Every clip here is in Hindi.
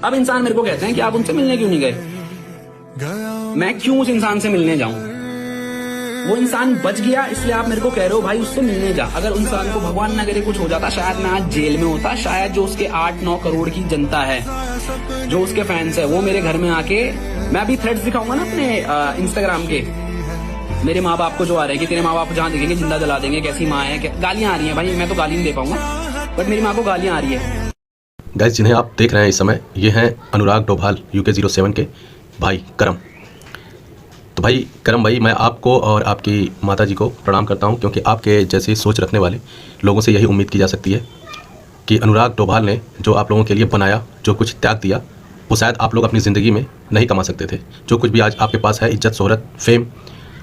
अब इंसान मेरे को कहते हैं कि आप उनसे मिलने क्यों नहीं गए। मैं क्यों उस इंसान से मिलने जाऊं? वो इंसान बच गया इसलिए आप मेरे को कह रहे हो भाई उससे मिलने जा। अगर इंसान को भगवान ना करे कुछ हो जाता, शायद मैं आज जेल में होता। शायद जो उसके 8-9 करोड़ की जनता है, जो उसके फैंस है, वो मेरे घर में आके, मैं अभी थ्रेड्स दिखाऊंगा ना अपने इंस्टाग्राम के, मेरे माँ बाप को जो आ रहे हैं कि तेरे माँ बाप जहाँ देखेंगे जिंदा जला देंगे, कैसी माँ है, गालियां आ रही हैं भाई। मैं तो गाली नहीं दे पाऊंगा, बट मेरी माँ को गालियां आ रही है। गाइस, जिन्हें आप देख रहे हैं इस समय, ये हैं अनुराग डोभाल UK07 के भाई करम। तो भाई करम भाई, मैं आपको और आपकी माताजी को प्रणाम करता हूं, क्योंकि आपके जैसी सोच रखने वाले लोगों से यही उम्मीद की जा सकती है कि अनुराग डोभाल ने जो आप लोगों के लिए बनाया, जो कुछ त्याग दिया, वो शायद आप लोग अपनी ज़िंदगी में नहीं कमा सकते थे। जो कुछ भी आज आपके पास है, इज्जत, शोहरत, फेम,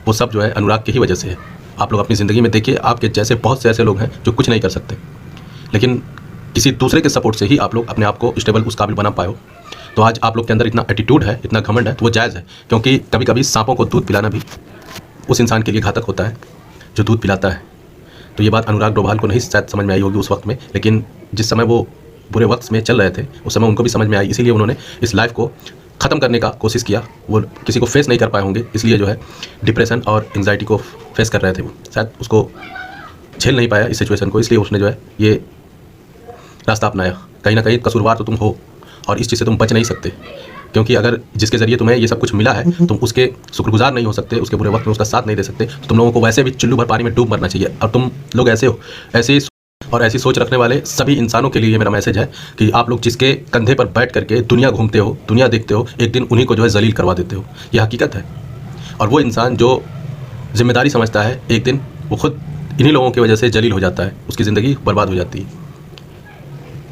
वो सब जो है अनुराग की ही वजह से है। आप लोग अपनी ज़िंदगी में देखिए, आपके जैसे बहुत से ऐसे लोग हैं जो कुछ नहीं कर सकते, लेकिन किसी दूसरे के सपोर्ट से ही आप लोग अपने आप को स्टेबल, उस काबिल बना पाए हो। तो आज आप लोग के अंदर इतना एटीट्यूड है, इतना घमंड है, तो वो जायज़ है। क्योंकि कभी कभी सांपों को दूध पिलाना भी उस इंसान के लिए घातक होता है जो दूध पिलाता है। तो ये बात अनुराग डोभाल को नहीं शायद समझ में आई होगी उस वक्त में, लेकिन जिस समय वो बुरे वक्त में चल रहे थे, उस समय उनको भी समझ में आई। इसीलिए उन्होंने इस लाइफ को ख़त्म करने का कोशिश किया। वो किसी को फेस नहीं कर पाए होंगे, इसलिए जो है डिप्रेशन और एंग्जाइटी को फेस कर रहे थे। वो शायद उसको झेल नहीं पाया इस सिचुएशन को, इसलिए उसने जो है ये रास्ता अपनाया। कहीं ना कहीं कसूरवार तो तुम हो, और इस चीज़ से तुम बच नहीं सकते, क्योंकि अगर जिसके ज़रिए तुम्हें ये सब कुछ मिला है, तुम उसके शुक्रगुजार नहीं हो सकते, उसके बुरे वक्त में उसका साथ नहीं दे सकते, तो तुम लोगों को वैसे भी चुल्लू भर पानी में डूब मरना चाहिए। और तुम लोग ऐसे हो, ऐसी सोच रखने वाले सभी इंसानों के लिए मेरा मैसेज है कि आप लोग जिसके कंधे पर बैठ करके दुनिया घूमते हो, दुनिया देखते हो, एक दिन उन्हीं को जो है जलील करवा देते हो। यह हकीकत है। और वो इंसान जो जिम्मेदारी समझता है, एक दिन वो खुद इन्हीं लोगों की वजह से जलील हो जाता है, उसकी ज़िंदगी बर्बाद हो जाती है।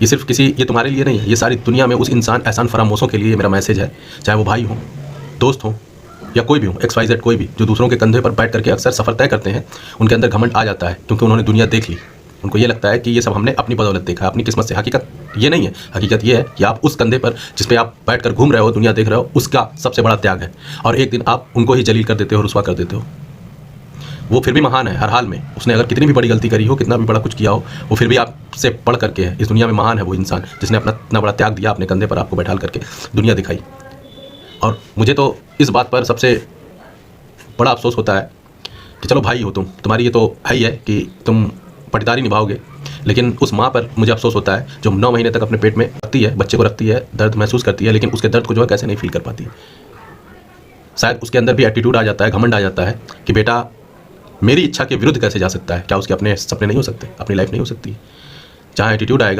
ये तुम्हारे लिए नहीं है, ये सारी दुनिया में उस इंसान एहसान फरामोशों के लिए मेरा मैसेज है। चाहे वो भाई हो, दोस्त हो, या कोई भी हो, XYZ कोई भी, जो दूसरों के कंधे पर बैठ करके अक्सर सफ़र तय करते हैं, उनके अंदर घमंड आ जाता है, क्योंकि उन्होंने दुनिया देख ली। उनको ये लगता है कि ये सब हमने अपनी बदौलत देखा, अपनी किस्मत से। हकीकत ये नहीं है। हकीकत ये है कि आप उस कंधे पर जिस पे आप बैठ कर घूम रहे हो, दुनिया देख रहे हो, उसका सबसे बड़ा त्याग है। और एक दिन आप उनको ही जलील कर देते हो, रुसवा कर देते हो। वो फिर भी महान है हर हाल में। उसने अगर कितनी भी बड़ी गलती करी हो, कितना भी बड़ा कुछ किया हो, वो फिर भी आपसे बढ़ करके है। इस दुनिया में महान है वो इंसान जिसने अपना इतना बड़ा त्याग दिया, अपने कंधे पर आपको बैठाल करके दुनिया दिखाई। और मुझे तो इस बात पर सबसे बड़ा अफसोस होता है कि चलो भाई हो तुम, तुम्हारी ये तो है ही है कि तुम पटीदारी निभाओगे, लेकिन उस माँ पर मुझे अफसोस होता है जो 9 महीने तक अपने पेट में रखती है, बच्चे को रखती है, दर्द महसूस करती है, लेकिन उसके दर्द को जो है कैसे नहीं फील कर पाती है। शायद उसके अंदर भी एटीट्यूड आ जाता है, घमंड आ जाता है कि बेटा मेरी इच्छा के विरुद्ध कैसे जा सकता है। क्या उसके अपने सपने नहीं हो सकते, अपनी लाइफ नहीं हो सकती? जहाँ एटीट्यूड आएगा